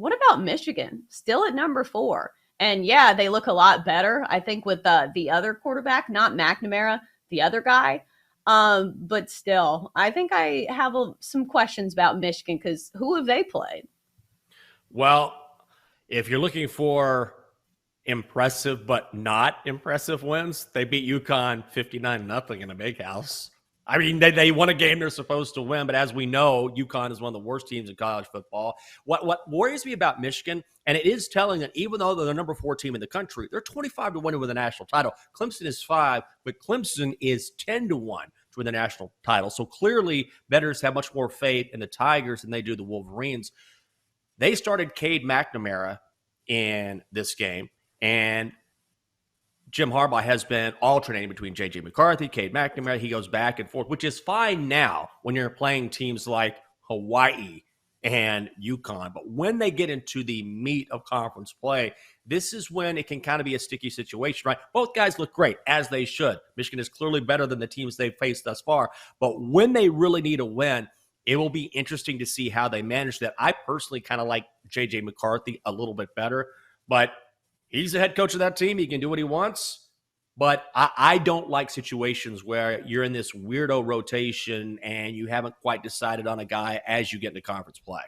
what about Michigan? Still at number 4. And yeah, they look a lot better, I think, with the other quarterback, not McNamara, the other guy. But still, I think I have some questions about Michigan because who have they played? Well, if you're looking for impressive but not impressive wins, they beat UConn 59-0 in a big house. I mean, they won a game they're supposed to win, but as we know, UConn is one of the worst teams in college football. What worries me about Michigan, and it is telling that even though they're the number 4 team in the country, they're 25 to 1 to win the national title. Clemson is 5, but Clemson is 10 to 1 to win the national title. So clearly, bettors have much more faith in the Tigers than they do the Wolverines. They started Cade McNamara in this game, and Jim Harbaugh has been alternating between J.J. McCarthy, Cade McNamara. He goes back and forth, which is fine now when you're playing teams like Hawaii and UConn. But when they get into the meat of conference play, this is when it can kind of be a sticky situation, right? Both guys look great, as they should. Michigan is clearly better than the teams they've faced thus far. But when they really need a win, it will be interesting to see how they manage that. I personally kind of like J.J. McCarthy a little bit better, but he's the head coach of that team. He can do what he wants. But I don't like situations where you're in this weirdo rotation and you haven't quite decided on a guy as you get into conference play.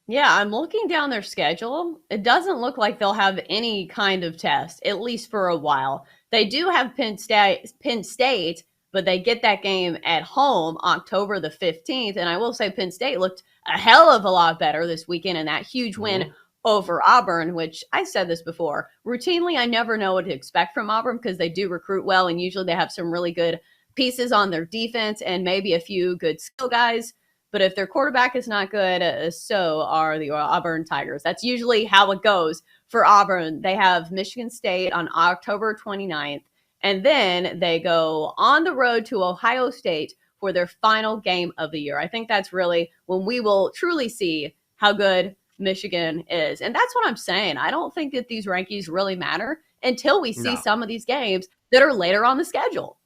Yeah, I'm looking down their schedule. It doesn't look like they'll have any kind of test, at least for a while. They do have Penn State, but they get that game at home October the 15th. And I will say Penn State looked a hell of a lot better this weekend in that huge win over Auburn, which I said this before. Routinely, I never know what to expect from Auburn because they do recruit well, and usually they have some really good pieces on their defense and maybe a few good skill guys. But if their quarterback is not good, so are the Auburn Tigers. That's usually how it goes for Auburn. They have Michigan State on October 29th, and then they go on the road to Ohio State for their final game of the year. I think that's really when we will truly see how good Michigan is. And that's what I'm saying. I don't think that these rankings really matter until we see some of these games that are later on the schedule.